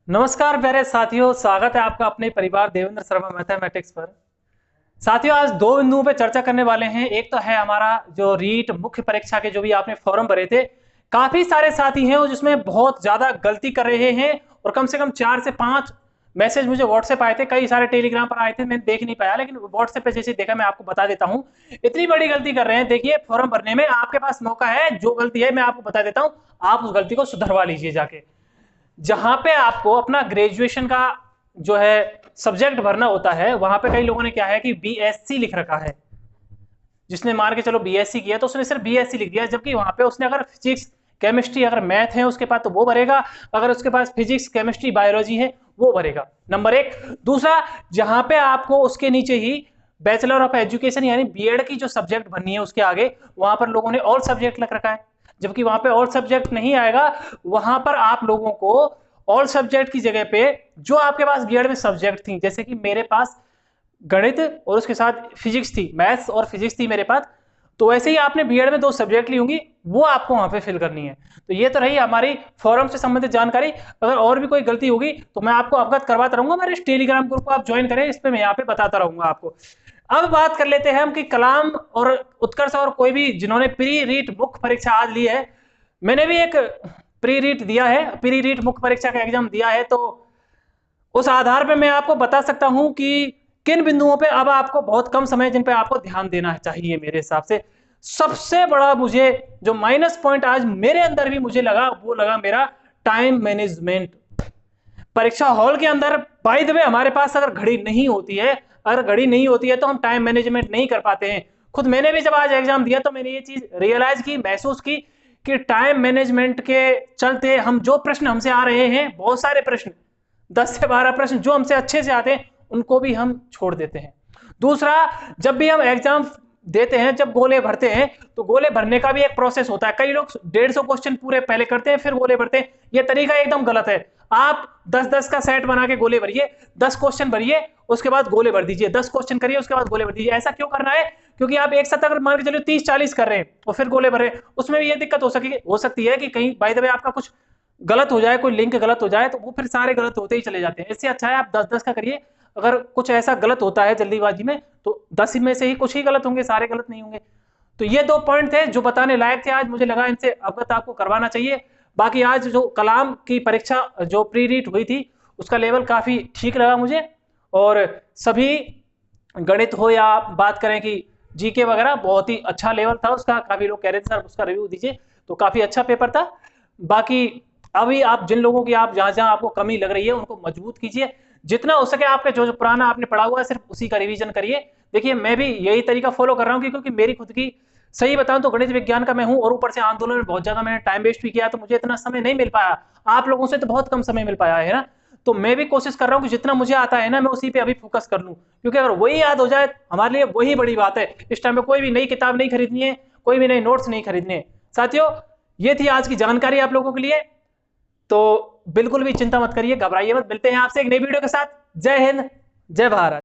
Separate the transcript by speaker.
Speaker 1: नमस्कार प्यारे साथियों, स्वागत है आपका अपने परिवार देवेंद्र शर्मा मैथमेटिक्स पर। साथियों, आज दो बिंदुओं पे चर्चा करने वाले हैं। एक तो है हमारा जो रीट मुख्य परीक्षा के जो भी आपने फॉर्म भरे थे, काफी सारे साथी हैं और जिसमें बहुत ज्यादा गलती कर रहे हैं और कम से कम 4 से 5 मैसेज मुझे व्हाट्सएप आए थे, कई सारे टेलीग्राम पर आए थे, मैं देख नहीं पाया, लेकिन व्हाट्सएप पे जैसे देखा मैं आपको बता देता हूँ। इतनी बड़ी गलती कर रहे हैं। देखिए, फॉर्म भरने में आपके पास मौका है, जो गलती है मैं आपको बता देता हूँ, आप उस गलती को सुधरवा लीजिए जाके। जहां पे आपको अपना ग्रेजुएशन का जो है सब्जेक्ट भरना होता है, वहां पे कई लोगों ने क्या है कि बीएससी लिख रखा है। जिसने मान के चलो बीएससी किया तो उसने सिर्फ बीएससी लिख दिया, जबकि वहां पे उसने अगर फिजिक्स केमिस्ट्री अगर मैथ है उसके पास तो वो भरेगा, अगर उसके पास फिजिक्स केमिस्ट्री बायोलॉजी है वो भरेगा। नंबर एक। दूसरा, जहां पे आपको उसके नीचे ही बैचलर ऑफ एजुकेशन यानी बीएड की जो सब्जेक्ट भरनी है उसके आगे, वहां पर लोगों ने ऑल सब्जेक्ट लिख रखा है, जबकि वहां पे ऑल सब्जेक्ट नहीं आएगा। वहां पर आप लोगों को ऑल सब्जेक्ट की जगह पे जो आपके पास बीएड में सब्जेक्ट थी, जैसे कि मेरे पास गणित और उसके साथ फिजिक्स थी, मैथ्स और फिजिक्स थी मेरे पास, तो वैसे ही आपने बीएड में 2 सब्जेक्ट ली होंगी, वो आपको वहां पे फिल करनी है। तो ये तो रही हमारी फॉरम से संबंधित जानकारी। अगर और भी कोई गलती होगी तो मैं आपको अवगत करवाता रहूंगा। मेरे इस टेलीग्राम ग्रुप को आप ज्वाइन करें, इस पे मैं यहाँ पे बताता रहूंगा आपको। अब बात कर लेते हैं हम कि कलाम और उत्कर्ष और कोई भी जिन्होंने प्री रीट मुख्य परीक्षा आज ली है, मैंने भी एक प्री रीट दिया है, प्री रीट मुख्य परीक्षा का एग्जाम दिया है, तो उस आधार पे मैं आपको बता सकता हूं कि किन बिंदुओं पे अब आपको बहुत कम समय जिन पे आपको ध्यान देना चाहिए। मेरे हिसाब से सबसे बड़ा मुझे जो माइनस पॉइंट आज मेरे अंदर भी मुझे लगा, वो लगा मेरा टाइम मैनेजमेंट। परीक्षा हॉल के अंदर बाय द वे हमारे पास अगर घड़ी नहीं होती है, अगर घड़ी नहीं होती है तो हम टाइम मैनेजमेंट नहीं कर पाते हैं। खुद मैंने भी जब आज एग्जाम दिया तो मैंने ये चीज रियलाइज की, महसूस की कि टाइम मैनेजमेंट के चलते हम जो प्रश्न हमसे आ रहे हैं, बहुत सारे प्रश्न, 10 से 12 प्रश्न जो हमसे अच्छे से आते हैं, उनको भी हम छोड़ देते हैं। दूसरा, जब भी हम एग्जाम देते हैं, जब गोले भरते हैं, तो गोले भरने का भी एक प्रोसेस होता है। कई लोग 150 क्वेश्चन पूरे पहले करते हैं फिर गोले भरते हैं, ये तरीका एकदम गलत है। आप 10-10 का सेट बना के गोले भरिए, 10 क्वेश्चन भरिए, उसके बाद गोले भर दीजिए, 10 क्वेश्चन करिए उसके बाद गोले भर दीजिए। ऐसा क्यों करना है? क्योंकि आप एक साथ अगर मान के चलिए 30-40 कर रहे हैं और फिर गोले भर रहे हैं, उसमें भी ये दिक्कत हो सकती है कि कहीं बाय द वे आपका कुछ गलत हो जाए, कोई लिंक गलत हो जाए, तो वो फिर सारे गलत होते ही चले जाते हैं। इससे अच्छा है आप 10-10 का करिए। अगर कुछ ऐसा गलत होता है जल्दीबाजी में तो 10 में से ही कुछ ही गलत होंगे, सारे गलत नहीं होंगे। तो ये 2 पॉइंट थे जो बताने लायक थे, आज मुझे लगा इनसे अवगत आपको करवाना चाहिए। बाकी आज जो कलाम की परीक्षा जो प्री रीट हुई थी उसका लेवल काफी ठीक लगा मुझे, और सभी गणित हो या बात करें कि जीके वगैरह, बहुत ही अच्छा लेवल था उसका। काफी लोग कह रहे थे सर उसका रिव्यू दीजिए, तो काफी अच्छा पेपर था। बाकी अभी आप जिन लोगों की आप जहां जहां आपको कमी लग रही है उनको मजबूत कीजिए, जितना हो सके आपके जो जो पुराना आपने पढ़ा हुआ है सिर्फ उसी का रिवीजन करिए। देखिए, मैं भी यही तरीका फॉलो कर रहा हूँ क्योंकि मेरी खुद की, सही बताऊं तो गणित विज्ञान का मैं हूं, और ऊपर से आंदोलन में बहुत ज्यादा मैंने टाइम वेस्ट भी किया, तो मुझे इतना समय नहीं मिल पाया। आप लोगों से तो बहुत कम समय मिल पाया है ना। तो मैं भी कोशिश कर रहा हूँ कि जितना मुझे आता है ना, मैं उसी पे अभी फोकस कर लूं, क्योंकि अगर वही याद हो जाए हमारे लिए वही बड़ी बात है। इस टाइम में कोई भी नई किताब नहीं खरीदनी है, कोई भी नई नोट्स नहीं खरीदने हैं। साथियों, ये थी आज की जानकारी आप लोगों के लिए, तो बिल्कुल भी चिंता मत करिए, घबराइए मत। मिलते हैं आपसे एक नई वीडियो के साथ। जय हिंद, जय भारत।